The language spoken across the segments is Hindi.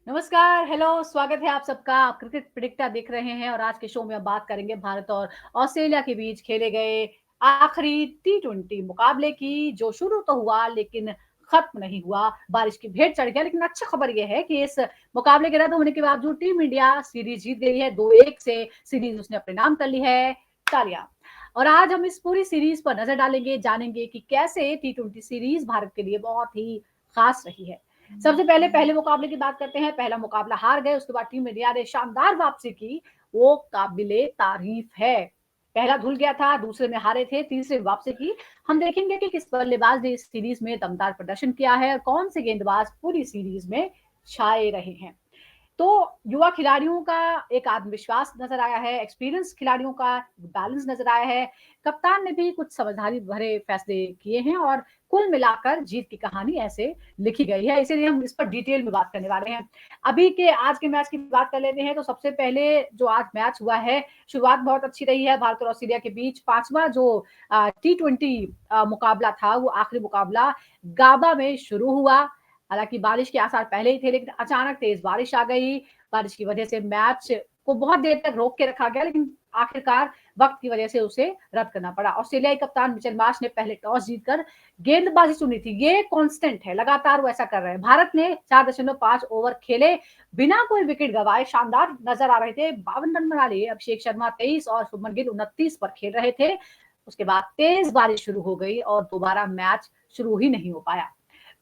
नमस्कार, हेलो, स्वागत है आप सबका। आप क्रिकेट प्रेडिक्टर देख रहे हैं और आज के शो में हम बात करेंगे भारत और ऑस्ट्रेलिया के बीच खेले गए आखिरी टी20 मुकाबले की, जो शुरू तो हुआ लेकिन खत्म नहीं हुआ। बारिश की भेंट चढ़ गया, लेकिन अच्छी खबर यह है कि इस मुकाबले के रद्द होने के बावजूद टीम इंडिया सीरीज जीत गई है। 2-1 से सीरीज उसने अपने नाम कर ली है। तालियां। और आज हम इस पूरी सीरीज पर नजर डालेंगे, जानेंगे कि कैसे टी20 सीरीज भारत के लिए बहुत ही खास रही है। सबसे पहले मुकाबले की बात करते हैं। पहला मुकाबला हार गए, उसके बाद टीम इंडिया ने शानदार वापसी की, वो काबिले तारीफ है। पहला धुल गया था, दूसरे में हारे थे, तीसरे में वापसी की। हम देखेंगे कि किस बल्लेबाज ने इस सीरीज में दमदार प्रदर्शन किया है और कौन से गेंदबाज पूरी सीरीज में छाए रहे हैं। तो युवा खिलाड़ियों का एक आत्मविश्वास नजर आया है, एक्सपीरियंस खिलाड़ियों का बैलेंस नजर आया है। कप्तान ने भी कुछ समझदारी भरे फैसले किए हैं और कुल मिलाकर जीत की कहानी ऐसे लिखी गई है, इसीलिए हम इस पर डिटेल में बात करने वाले हैं। अभी के आज के मैच की बात कर लेते हैं। तो सबसे पहले जो आज मैच हुआ है, शुरुआत बहुत अच्छी रही है भारत और ऑस्ट्रेलिया के बीच। पांचवा जो टी20 मुकाबला था, वो आखिरी मुकाबला गाबा में शुरू हुआ। हालांकि बारिश के आसार पहले ही थे, लेकिन अचानक तेज बारिश आ गई। बारिश की वजह से मैच को बहुत देर तक रोक के रखा गया, लेकिन आखिरकार वक्त की वजह से उसे रद्द करना पड़ा। ऑस्ट्रेलियाई कप्तान मिचेल मार्श ने पहले टॉस जीतकर गेंदबाजी चुनी थी। ये कांस्टेंट है, लगातार वो ऐसा कर रहे हैं। भारत ने 4.5 ओवर खेले, बिना कोई विकेट गंवाए शानदार नजर आ रहे थे। 52 रन बना लिए। अभिषेक शर्मा 23 और शुभमन गिल 29 पर खेल रहे थे। उसके बाद तेज बारिश शुरू हो गई और दोबारा मैच शुरू ही नहीं हो पाया।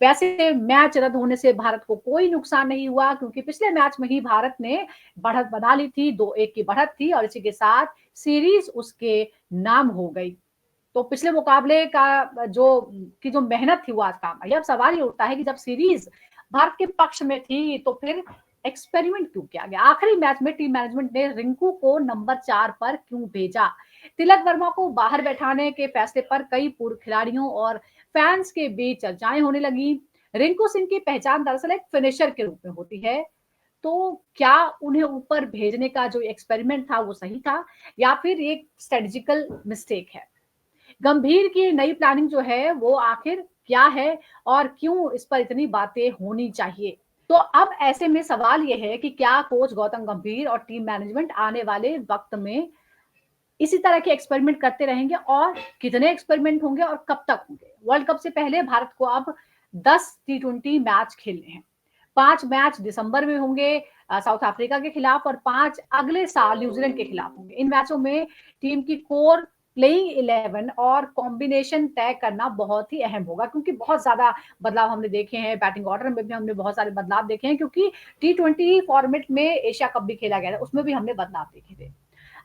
वैसे मैच रद्द होने से भारत को कोई नुकसान नहीं हुआ, क्योंकि पिछले मैच में ही भारत ने बढ़त बना ली थी। 2-1 की बढ़त थी और इसी के साथ सीरीज उसके नाम हो गई। तो पिछले मुकाबले का जो मेहनत थी वो आज काम आई। अब सवाल ये उठता है कि जब सीरीज भारत के पक्ष में थी, तो फिर एक्सपेरिमेंट क्यों किया गया? आखिरी मैच में टीम मैनेजमेंट ने रिंकू को नंबर 4 पर क्यों भेजा? तिलक वर्मा को बाहर बैठाने के फैसले पर कई पूर्व खिलाड़ियों और फैंस के बीच चर्चाएं होने लगी। रिंकू सिंह की पहचान दरअसल एक फिनिशर के रूप में होती है। तो क्या उन्हें ऊपर भेजने का जो एक्सपेरिमेंट था वो सही था, या फिर एक स्ट्रेटेजिकल मिस्टेक है? गंभीर की नई प्लानिंग जो है वो आखिर क्या है, और क्यों इस पर इतनी बातें होनी चाहिए? तो अब ऐसे में सवाल ये है कि क्या कोच गौतम गंभीर और टीम मैनेजमेंट आने वाले वक्त में इसी तरह के एक्सपेरिमेंट करते रहेंगे, और कितने एक्सपेरिमेंट होंगे और कब तक होंगे? वर्ल्ड कप से पहले भारत को अब 10 टी20 मैच खेलने हैं। 5 मैच दिसंबर में होंगे साउथ अफ्रीका के खिलाफ, और 5 अगले साल न्यूजीलैंड के खिलाफ होंगे। इन मैचों में टीम की कोर प्लेइंग 11 और कॉम्बिनेशन तय करना बहुत ही अहम होगा, क्योंकि बहुत ज्यादा बदलाव हमने देखे हैं। बैटिंग ऑर्डर में भी हमने बहुत सारे बदलाव देखे हैं, क्योंकि टी20 फॉर्मेट में एशिया कप भी खेला गया था, उसमें भी हमने बदलाव देखे थे।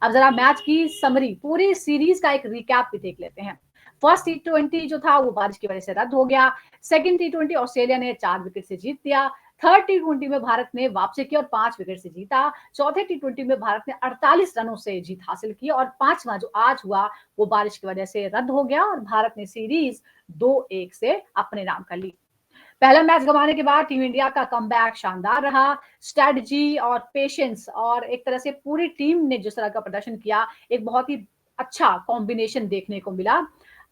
अब जरा मैच की समरी, पूरी सीरीज का एक रिकैप भी देख लेते हैं। फर्स्ट टी20 जो था वो बारिश की वजह से रद्द हो गया। सेकंड टी20 ऑस्ट्रेलिया ने 4 विकेट से जीत दिया। थर्ड टी20 में भारत ने वापसी की और 5 विकेट से जीता। चौथे टी20 में भारत ने 48 रनों से जीत हासिल की, और पांचवा जो आज हुआ वो बारिश की वजह से रद्द हो गया और भारत ने सीरीज 2-1 से अपने नाम कर ली। पहला मैच गंवाने के बाद टीम इंडिया का कमबैक शानदार रहा। स्ट्रेटजी और पेशेंस और एक तरह से पूरी टीम ने जिस तरह का प्रदर्शन किया, एक बहुत ही अच्छा कॉम्बिनेशन देखने को मिला,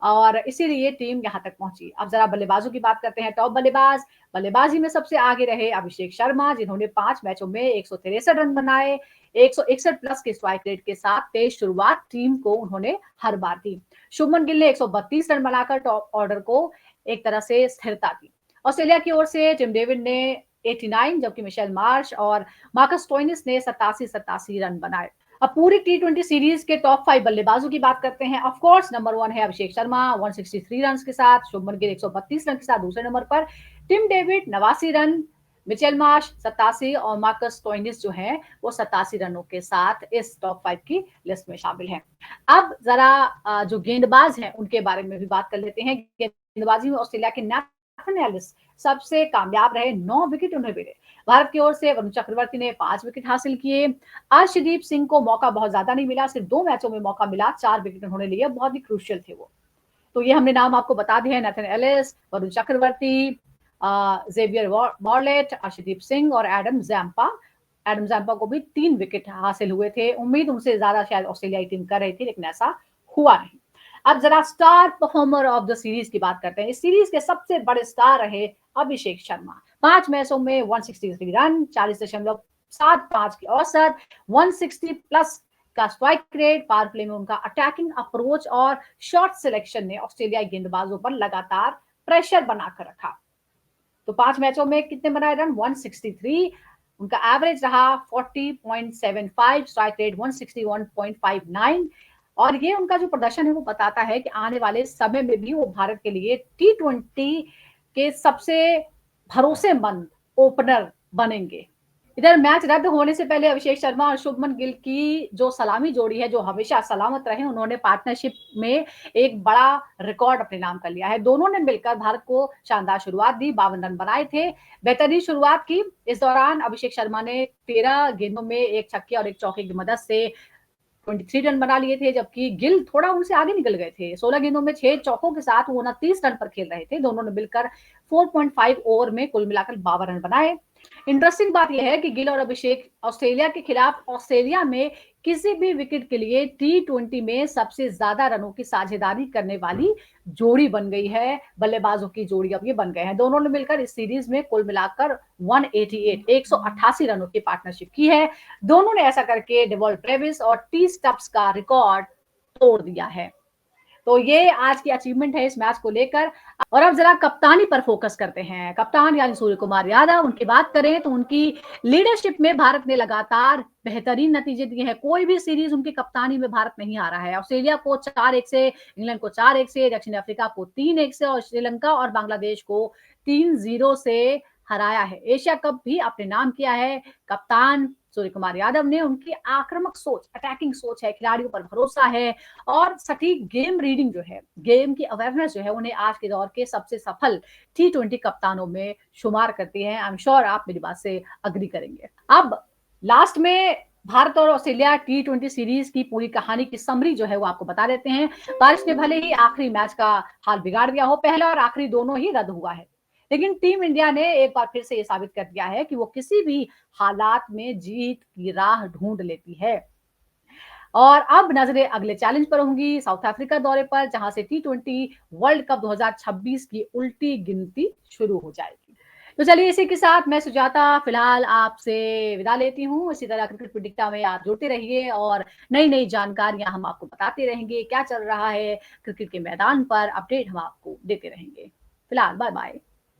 और इसीलिए टीम यहां तक पहुंची। अब जरा बल्लेबाजों की बात करते हैं। टॉप बल्लेबाजी में सबसे आगे रहे अभिषेक शर्मा, जिन्होंने 5 मैचों में 163 रन बनाए। 161 प्लस के स्ट्राइक रेट के साथ तेज शुरुआत टीम को उन्होंने हर बार दी। शुभमन गिल ने 132 रन बनाकर टॉप ऑर्डर को एक तरह से स्थिरता दी। ऑस्ट्रेलिया की ओर से टिम डेविड ने 89, जबकि मिशेल मार्श और मार्कस स्टोइनिस ने 87 रन बनाए। अब पूरी टी20 सीरीज के टॉप 5 बल्लेबाजों की बात करते हैं। ऑफ कोर्स नंबर 1 है अभिषेक शर्मा 163 रन के साथ, शुभमन गिल 132 रन के साथ दूसरे नंबर पर, Tim David 89 run, Mitchell Marsh 87 और मार्कस स्टोइनिस जो है वो 87 रनों के साथ इस टॉप 5 की लिस्ट में शामिल है। अब जरा जो गेंदबाज हैं उनके बारे में भी बात कर लेते हैं। गेंदबाजी में ऑस्ट्रेलिया के नेथन एलिस सबसे कामयाब रहे, 9 विकेट उन्हें मिले। भारत की ओर से वरुण चक्रवर्ती ने 5 विकेट हासिल किए। अर्शदीप सिंह को मौका बहुत ज्यादा नहीं मिला, सिर्फ 2 मैचों में मौका मिला, 4 विकेट उन्होंने लिए, बहुत ही क्रूशियल थे वो। तो ये हमने नाम आपको बता दिए हैं: Nathan Ellis, Varun Chakravarthy, Xavier मॉर्लेट, Arshdeep Singh और एडम जैम्पा। एडम जैम्पा को भी 3 विकेट हासिल हुए थे। उम्मीद उनसे ज्यादा शायद ऑस्ट्रेलियाई टीम कर रही थी, लेकिन ऐसा हुआ नहीं। अब जरा star performer of the series की बात करते हैं। इस सीरीज के सबसे बड़े स्टार रहे अभिषेक शर्मा। 5 मैचों में 163 रन, 40.75 की औसत, 160 प्लस का स्ट्राइक रेट, पावर प्ले में उनका अटैकिंग अप्रोच और शॉट सिलेक्शन ने ऑस्ट्रेलियाई गेंदबाजों पर लगातार प्रेशर बनाकर रखा। तो 5 मैचों में कितने बनाए रन? 163। उनका एवरेज रहा 40.75, स्ट्राइक रेट 161.59। और ये उनका जो प्रदर्शन है वो बताता है कि आने वाले समय में भी वो भारत के लिए टी20 के सबसे भरोसेमंद ओपनर बनेंगे। इधर मैच रद्द होने से पहले अभिषेक शर्मा और शुभमन गिल की जो सलामी जोड़ी है, जो हमेशा सलामत रहे, उन्होंने पार्टनरशिप में एक बड़ा रिकॉर्ड अपने नाम कर लिया है। दोनों ने मिलकर भारत को शानदार शुरुआत दी, 52 रन बनाए थे, बेहतरीन शुरुआत की। इस दौरान अभिषेक शर्मा ने 13 गेंदों में 1 छक्के और 1 चौके की मदद से 23 रन बना लिए थे, जबकि गिल थोड़ा उनसे आगे निकल गए थे। 16 गेंदों में 6 चौकों के साथ वो 29 रन पर खेल रहे थे। दोनों ने मिलकर 4.5 ओवर में कुल मिलाकर 52 रन बनाए। इंटरेस्टिंग बात यह है कि गिल और अभिषेक ऑस्ट्रेलिया के खिलाफ ऑस्ट्रेलिया में किसी भी विकेट के लिए टी20 में सबसे ज्यादा रनों की साझेदारी करने वाली जोड़ी बन गई है। बल्लेबाजों की जोड़ी अब ये बन गए हैं। दोनों ने मिलकर इस सीरीज में कुल मिलाकर 188 रनों की पार्टनरशिप की है। दोनों ने ऐसा करके डेवॉल्ट ट्रेविस और टी स्टब्स का रिकॉर्ड तोड़ दिया है। तो ये आज की अचीवमेंट है इस मैच को लेकर। और अब जरा कप्तानी पर फोकस करते हैं। कप्तान यानी सूर्य कुमार यादव, उनकी बात करें तो उनकी लीडरशिप में भारत ने लगातार बेहतरीन नतीजे दिए हैं। कोई भी सीरीज उनकी कप्तानी में भारत नहीं हारा है। ऑस्ट्रेलिया को 4-1 से, इंग्लैंड को 4-1 से, दक्षिण अफ्रीका को 3-1 से और श्रीलंका और बांग्लादेश को 3-0 से हराया है। एशिया कप भी अपने नाम किया है। कप्तान सूर्य कुमार यादव ने, उनकी आक्रामक सोच, अटैकिंग सोच है, खिलाड़ियों पर भरोसा है और सटीक गेम रीडिंग जो है, गेम की अवेयरनेस जो है, उन्हें आज के दौर के सबसे सफल टी20 कप्तानों में शुमार करती है। आई एम श्योर आप मेरी बात से अग्री करेंगे। अब लास्ट में भारत और ऑस्ट्रेलिया टी20 सीरीज की पूरी कहानी की समरी जो है वो आपको बता देते हैं। बारिश ने भले ही आखिरी मैच का हाल बिगाड़ दिया हो, पहला और आखिरी दोनों ही रद्द हुआ है, लेकिन टीम इंडिया ने एक बार फिर से ये साबित कर दिया है कि वो किसी भी हालात में जीत की राह ढूंढ लेती है। और अब नजरें अगले चैलेंज पर होंगी, साउथ अफ्रीका दौरे पर, जहां से टी20 वर्ल्ड कप 2026 की उल्टी गिनती शुरू हो जाएगी। तो चलिए इसी के साथ मैं सुजाता फिलहाल आपसे विदा लेती हूँ। इसी तरह क्रिकेट प्रेडिक्टा में आप जुड़ते रहिए और नई नई जानकारियां हम आपको बताते रहेंगे। क्या चल रहा है क्रिकेट के मैदान पर, अपडेट हम आपको देते रहेंगे। फिलहाल बाय बाय।